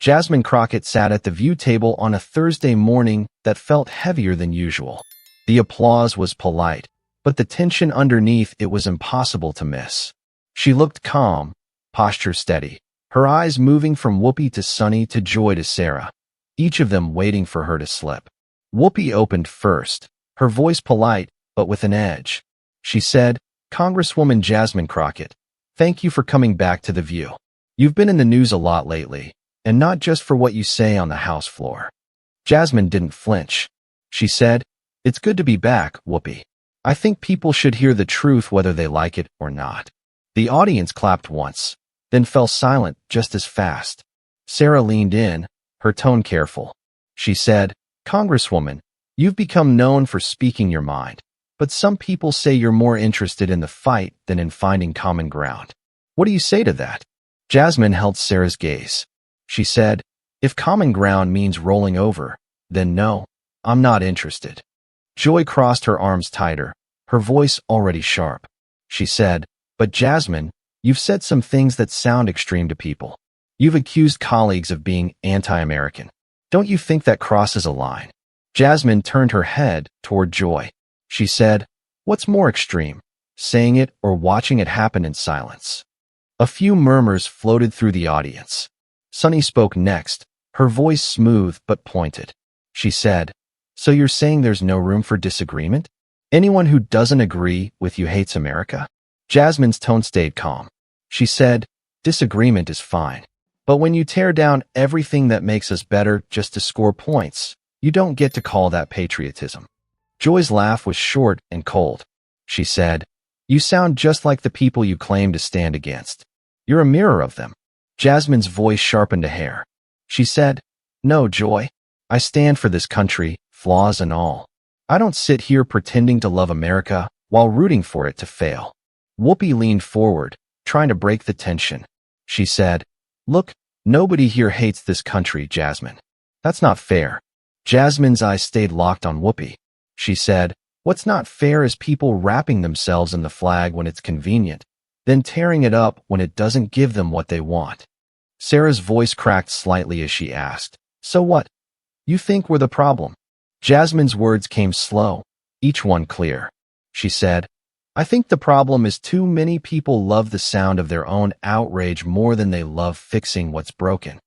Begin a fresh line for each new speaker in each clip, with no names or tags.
Jasmine Crockett sat at the view table on a Thursday morning that felt heavier than usual. The applause was polite, but the tension underneath it was impossible to miss. She looked calm, posture steady, her eyes moving from Whoopi to Sunny to Joy to Sarah, each of them waiting for her to slip. Whoopi opened first, her voice polite but with an edge. She said, "Congresswoman Jasmine Crockett, thank you for coming back to The View. You've been in the news a lot lately, and not just for what you say on the House floor." Jasmine didn't flinch. She said, "It's good to be back, Whoopi. I think people should hear the truth whether they like it or not." The audience clapped once, then fell silent just as fast. Sarah leaned in, her tone careful. She said, "Congresswoman, you've become known for speaking your mind, but some people say you're more interested in the fight than in finding common ground. What do you say to that?" Jasmine held Sarah's gaze. She said, "If common ground means rolling over, then no, I'm not interested." Joy crossed her arms tighter, her voice already sharp. She said, "But Jasmine, you've said some things that sound extreme to people. You've accused colleagues of being anti-American. Don't you think that crosses a line?" Jasmine turned her head toward Joy. She said, "What's more extreme, saying it or watching it happen in silence?" A few murmurs floated through the audience. Sunny spoke next, her voice smooth but pointed. She said, "So you're saying there's no room for disagreement? Anyone who doesn't agree with you hates America?" Jasmine's tone stayed calm. She said, "Disagreement is fine. But when you tear down everything that makes us better just to score points, you don't get to call that patriotism." Joy's laugh was short and cold. She said, "You sound just like the people you claim to stand against. You're a mirror of them." Jasmine's voice sharpened a hair. She said, "No, Joy. I stand for this country, flaws and all. I don't sit here pretending to love America while rooting for it to fail." Whoopi leaned forward, trying to break the tension. She said, "Look, nobody here hates this country, Jasmine. That's not fair." Jasmine's eyes stayed locked on Whoopi. She said, "What's not fair is people wrapping themselves in the flag when it's convenient, then tearing it up when it doesn't give them what they want." Sarah's voice cracked slightly as she asked, "So what? You think we're the problem?" Jasmine's words came slow, each one clear. She said, "I think the problem is too many people love the sound of their own outrage more than they love fixing what's broken."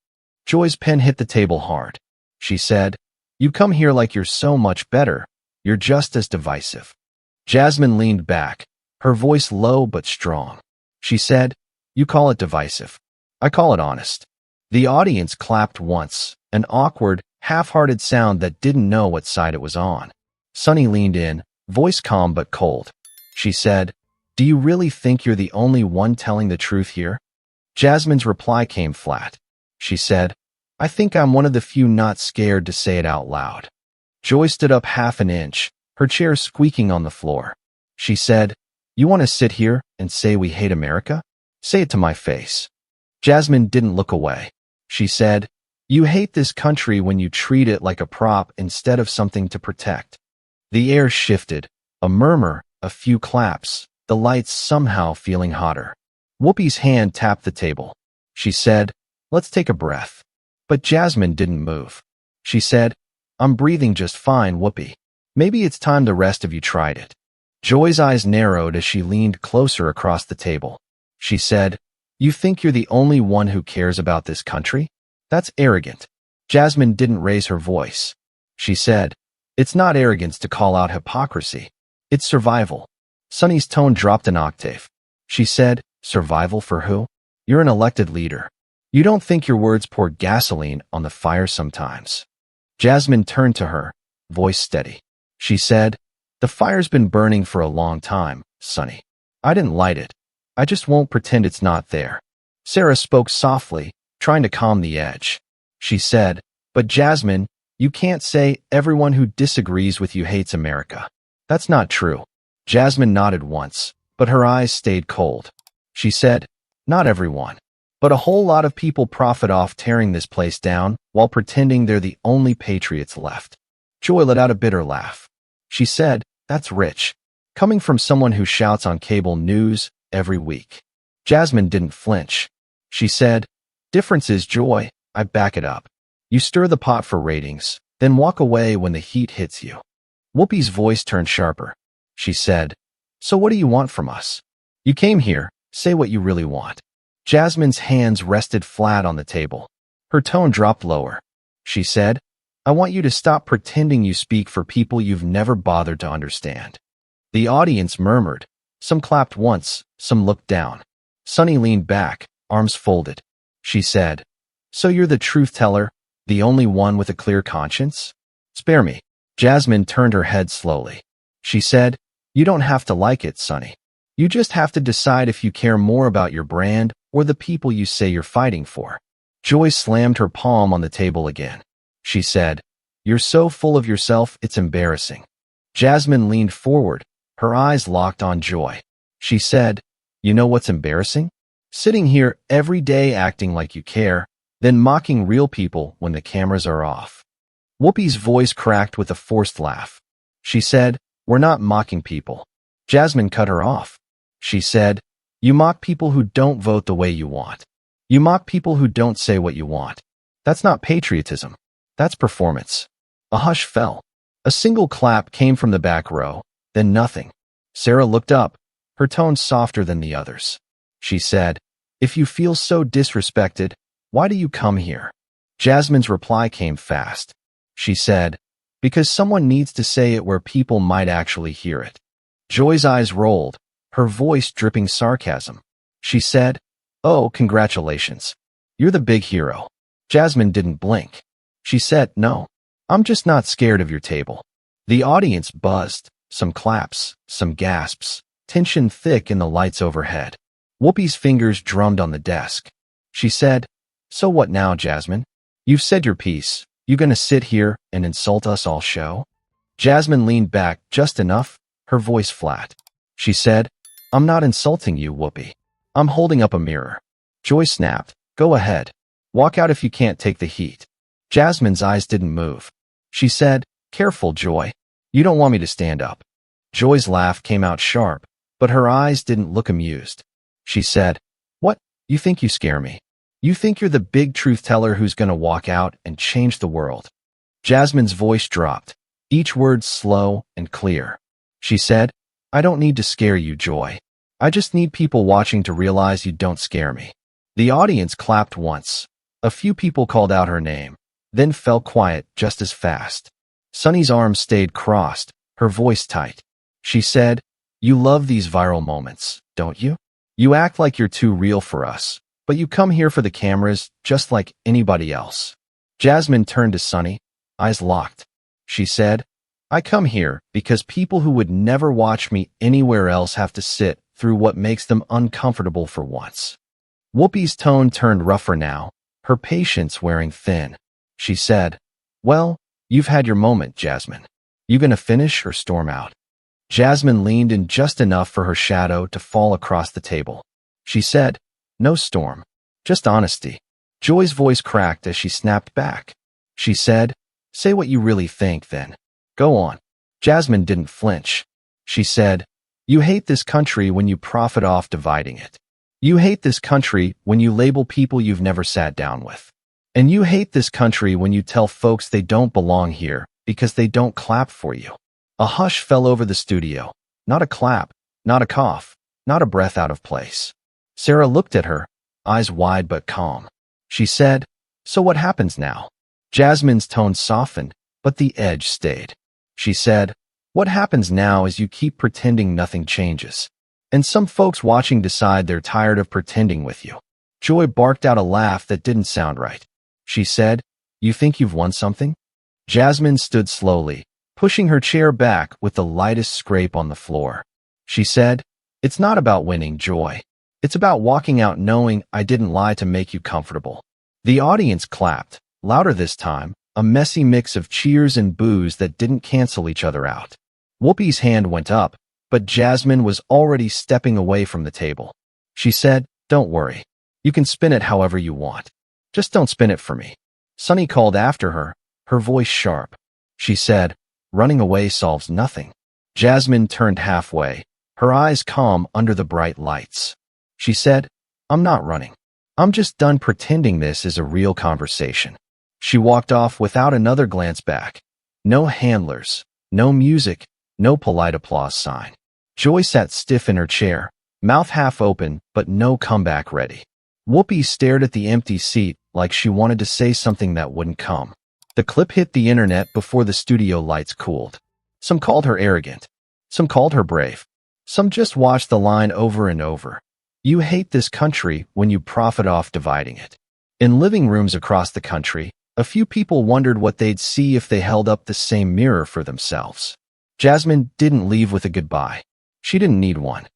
Joy's pen hit the table hard. She said, "You come here like you're so much better. You're just as divisive." Jasmine leaned back, her voice low but strong. She said, "You call it divisive. I call it honest." The audience clapped once, an awkward, half-hearted sound that didn't know what side it was on. Sunny leaned in, voice calm but cold. She said, "Do you really think you're the only one telling the truth here?" Jasmine's reply came flat. She said, "I think I'm one of the few not scared to say it out loud." Joy stood up half an inch, her chair squeaking on the floor. She said, "You want to sit here and say we hate America? Say it to my face." Jasmine didn't look away. She said, "You hate this country when you treat it like a prop instead of something to protect." The air shifted, a murmur, a few claps, the lights somehow feeling hotter. Whoopi's hand tapped the table. She said, "Let's take a breath." But Jasmine didn't move. She said, "I'm breathing just fine, Whoopi. Maybe it's time the rest of you tried it." Joy's eyes narrowed as she leaned closer across the table. She said, "You think you're the only one who cares about this country? That's arrogant." Jasmine didn't raise her voice. She said, "It's not arrogance to call out hypocrisy. It's survival." Sunny's tone dropped an octave. She said, "Survival for who? You're an elected leader. You don't think your words pour gasoline on the fire sometimes?" Jasmine turned to her, voice steady. She said, "The fire's been burning for a long time, Sunny. I didn't light it. I just won't pretend it's not there." Sarah spoke softly, trying to calm the edge. She said, "But Jasmine, you can't say everyone who disagrees with you hates America. That's not true." Jasmine nodded once, but her eyes stayed cold. She said, "Not everyone. But a whole lot of people profit off tearing this place down while pretending they're the only patriots left." Joy let out a bitter laugh. She said, "That's rich. Coming from someone who shouts on cable news every week." Jasmine didn't flinch. She said, "Difference is, Joy, I back it up. You stir the pot for ratings, then walk away when the heat hits you. Whoopi's voice turned sharper. She said, "So what do you want from us? You came here, say what you really want." Jasmine's hands rested flat on the table. Her tone dropped lower. She said, "I want you to stop pretending you speak for people you've never bothered to understand." The audience murmured. Some clapped once, some looked down. Sunny leaned back, arms folded. She said, "So you're the truth teller, the only one with a clear conscience? Spare me." Jasmine turned her head slowly. She said, "You don't have to like it, Sunny. You just have to decide if you care more about your brand or the people you say you're fighting for." Joy slammed her palm on the table again. She said, "You're so full of yourself, it's embarrassing." Jasmine leaned forward, her eyes locked on Joy. She said, "You know what's embarrassing? Sitting here every day acting like you care, then mocking real people when the cameras are off." Whoopi's voice cracked with a forced laugh. She said, "We're not mocking people." Jasmine cut her off. She said, "You mock people who don't vote the way you want. You mock people who don't say what you want. That's not patriotism. That's performance." A hush fell. A single clap came from the back row, then nothing. Sarah looked up, her tone softer than the others. She said, "If you feel so disrespected, why do you come here?" Jasmine's reply came fast. She said, "Because someone needs to say it where people might actually hear it." Joy's eyes rolled, her voice dripping sarcasm. She said, "Oh, congratulations. You're the big hero." Jasmine didn't blink. She said, "No, I'm just not scared of your table." The audience buzzed, some claps, some gasps, tension thick in the lights overhead. Whoopi's fingers drummed on the desk. She said, "So what now, Jasmine? You've said your piece. You gonna sit here and insult us all show?" Jasmine leaned back just enough, her voice flat. She said, "I'm not insulting you, Whoopi. I'm holding up a mirror." Joy snapped, "Go ahead. Walk out if you can't take the heat." Jasmine's eyes didn't move. She said, "Careful, Joy. You don't want me to stand up." Joy's laugh came out sharp, but her eyes didn't look amused. She said, "What? You think you scare me? You think you're the big truth teller who's gonna walk out and change the world?" Jasmine's voice dropped, each word slow and clear. She said, "I don't need to scare you, Joy. I just need people watching to realize you don't scare me." The audience clapped once. A few people called out her name, then fell quiet just as fast. Sunny's arms stayed crossed, her voice tight. She said, "You love these viral moments, don't you? You act like you're too real for us, but you come here for the cameras just like anybody else." Jasmine turned to Sunny, eyes locked. She said, "I come here because people who would never watch me anywhere else have to sit through what makes them uncomfortable for once." Whoopi's tone turned rougher now, her patience wearing thin. She said, "Well, you've had your moment, Jasmine. You gonna finish or storm out?" Jasmine leaned in just enough for her shadow to fall across the table. She said, "No storm, just honesty." Joy's voice cracked as she snapped back. She said, "Say what you really think, then. Go on." Jasmine didn't flinch. She said, "You hate this country when you profit off dividing it. You hate this country when you label people you've never sat down with. And you hate this country when you tell folks they don't belong here because they don't clap for you." A hush fell over the studio. Not a clap, not a cough, not a breath out of place. Sarah looked at her, eyes wide but calm. She said, "So what happens now?" Jasmine's tone softened, but the edge stayed. She said, "What happens now is you keep pretending nothing changes. And some folks watching decide they're tired of pretending with you." Joy barked out a laugh that didn't sound right. She said, "You think you've won something?" Jasmine stood slowly, pushing her chair back with the lightest scrape on the floor. She said, "It's not about winning, Joy. It's about walking out knowing I didn't lie to make you comfortable." The audience clapped, louder this time, a messy mix of cheers and boos that didn't cancel each other out. Whoopi's hand went up, but Jasmine was already stepping away from the table. She said, "Don't worry. You can spin it however you want. Just don't spin it for me." Sunny called after her, her voice sharp. She said, "Running away solves nothing." Jasmine turned halfway, her eyes calm under the bright lights. She said, "I'm not running. I'm just done pretending this is a real conversation. She walked off without another glance back. No handlers, no music, no polite applause sign. Joy sat stiff in her chair, mouth half open, but no comeback ready. Whoopi stared at the empty seat like she wanted to say something that wouldn't come. The clip hit the internet before the studio lights cooled. Some called her arrogant. Some called her brave. Some just watched the line over and over. You hate this country when you profit off dividing it. In living rooms across the country, a few people wondered what they'd see if they held up the same mirror for themselves. Jasmine didn't leave with a goodbye. She didn't need one.